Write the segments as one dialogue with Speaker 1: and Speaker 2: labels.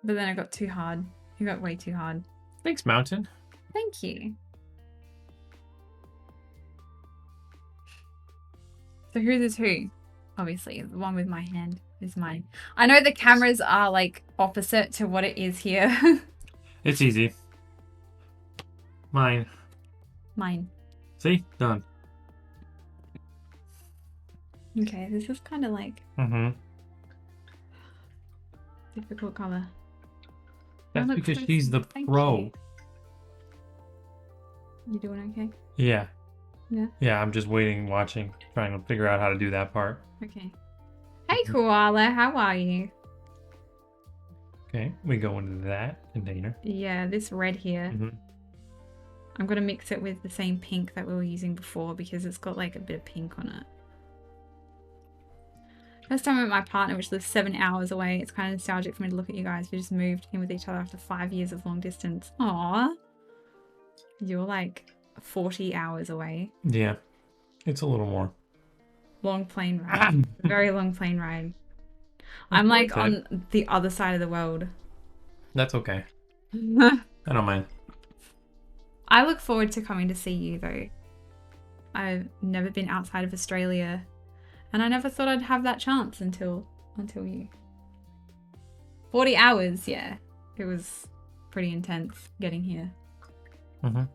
Speaker 1: But then I got too hard. It got way too hard.
Speaker 2: Thanks, Mountain.
Speaker 1: Thank you. So who is who? Obviously, the one with my hand is mine. I know the cameras are like opposite to what it is here.
Speaker 2: It's easy. Mine.
Speaker 1: Mine.
Speaker 2: See? Done.
Speaker 1: Okay, this is kind of like difficult color.
Speaker 2: That's
Speaker 1: That
Speaker 2: because
Speaker 1: looks so
Speaker 2: she's the
Speaker 1: Thank
Speaker 2: pro.
Speaker 1: You doing okay?
Speaker 2: Yeah.
Speaker 1: Yeah.
Speaker 2: Yeah, I'm just waiting, watching, trying to figure out how to do that part.
Speaker 1: Okay. Hey, Koala, how are you?
Speaker 2: Okay, we go into that container.
Speaker 1: Yeah, this red here.
Speaker 2: Mm-hmm.
Speaker 1: I'm going to mix it with the same pink that we were using before because it's got like a bit of pink on it. First time I met my partner, which lives 7 hours away. It's kind of nostalgic for me to look at you guys. We just moved in with each other after 5 years of long distance. Aww. You're like 40 hours away.
Speaker 2: Yeah, it's a little more.
Speaker 1: Long plane ride. Very long plane ride. I'm like on the other side of the world.
Speaker 2: That's okay. I don't mind.
Speaker 1: I look forward to coming to see you though. I've never been outside of Australia. And I never thought I'd have that chance until you. 40 hours, yeah. It was pretty intense getting here. And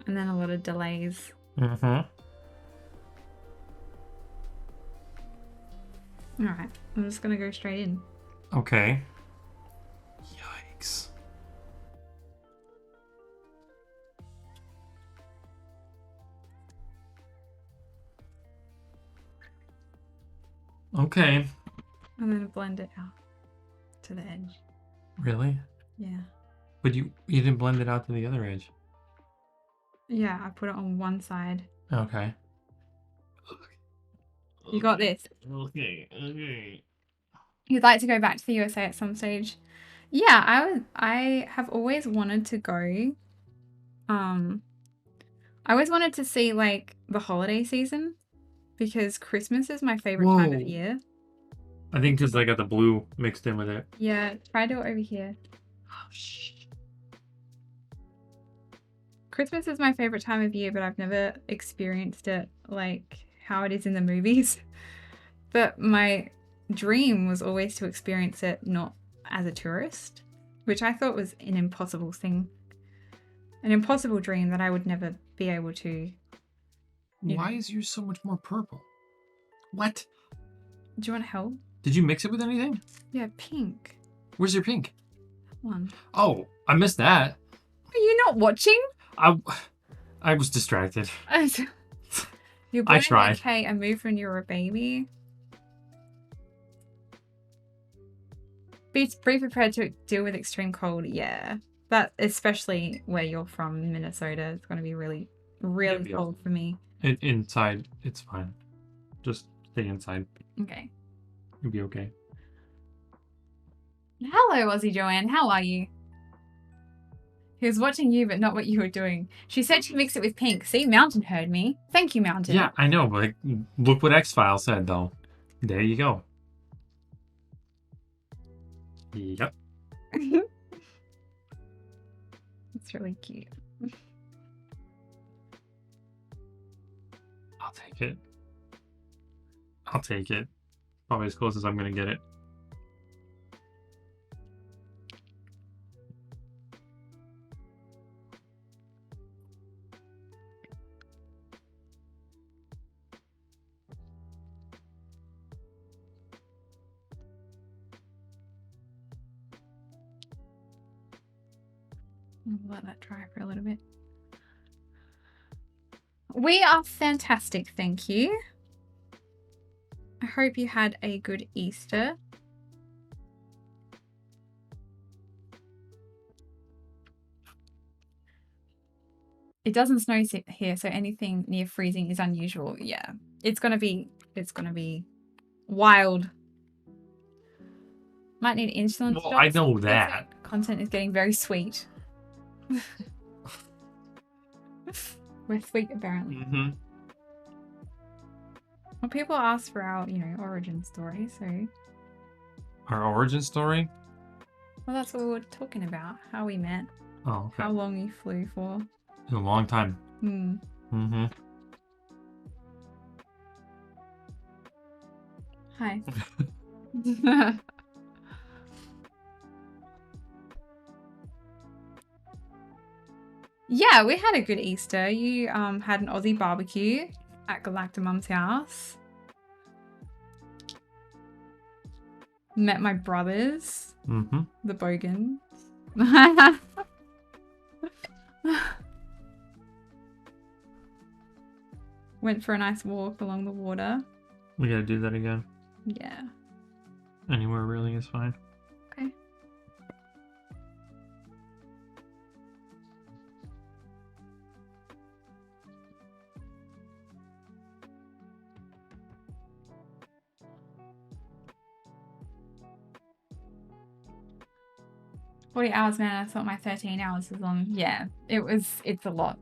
Speaker 1: then a lot of delays. Alright, I'm just gonna go straight in.
Speaker 2: Okay. Yikes. Okay.
Speaker 1: And then blend it out to the edge.
Speaker 2: Really?
Speaker 1: Yeah.
Speaker 2: But you didn't blend it out to the other edge.
Speaker 1: Yeah, I put it on one side.
Speaker 2: Okay.
Speaker 1: You got this.
Speaker 2: Okay.
Speaker 1: You'd like to go back to the USA at some stage? Yeah, I have always wanted to go. I always wanted to see like the holiday season because Christmas is my favorite time of year.
Speaker 2: I think because I got the blue mixed in with it.
Speaker 1: Yeah, try to do it over here.
Speaker 2: Oh, shit.
Speaker 1: Christmas is my favorite time of year, but I've never experienced it like how it is in the movies. But my dream was always to experience it not as a tourist, which I thought was an impossible thing. An impossible dream that I would never be able to.
Speaker 2: Why is yours so much more purple? What?
Speaker 1: Do you want help?
Speaker 2: Did you mix it with anything?
Speaker 1: Yeah, pink.
Speaker 2: Where's your pink?
Speaker 1: One.
Speaker 2: Oh, I missed that.
Speaker 1: Are you not watching?
Speaker 2: I was distracted.
Speaker 1: You're
Speaker 2: I tried.
Speaker 1: Okay, I moved when you were a baby. Be prepared to deal with extreme cold. Yeah, that especially where you're from, Minnesota, it's going to be really, really cold for me.
Speaker 2: Inside, it's fine. Just stay inside.
Speaker 1: Okay.
Speaker 2: You'll be okay.
Speaker 1: Hello, Aussie Joanne. How are you? He was watching you, but not what you were doing. She said she'd mix it with pink. See, Mountain heard me. Thank you, Mountain.
Speaker 2: Yeah, I know, but look what X-Files said, though. There you go. Yep.
Speaker 1: It's really cute.
Speaker 2: I'll take it. I'll take it. Probably as close as I'm going to get it.
Speaker 1: I'll let that dry for a little bit. We are fantastic, thank you. I hope you had a good Easter. It doesn't snow here, so anything near freezing is unusual. Yeah, it's gonna be wild. Might need insulin.
Speaker 2: Well, I know that.
Speaker 1: Content is getting very sweet. We're sweet, apparently. Well, people ask for our, origin story, so...
Speaker 2: Our origin story?
Speaker 1: Well, that's what we were talking about. How we met.
Speaker 2: Oh, okay.
Speaker 1: How long you flew for.
Speaker 2: In a long time.
Speaker 1: Hmm.
Speaker 2: Mm-hmm.
Speaker 1: Hi. Yeah, we had a good Easter. You had an Aussie barbecue at Galactamum's house. Met my brothers,
Speaker 2: Mm-hmm.
Speaker 1: the Bogans. Went for a nice walk along the water.
Speaker 2: We gotta do that again.
Speaker 1: Yeah.
Speaker 2: Anywhere really is fine.
Speaker 1: Okay. $40 man, I thought my 13 hours was long. Yeah, it's a lot.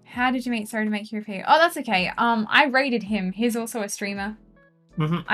Speaker 1: How did you meet Sorry to make you repeat? Oh, that's okay. I rated him. He's also a streamer.
Speaker 2: Mm-hmm.
Speaker 1: I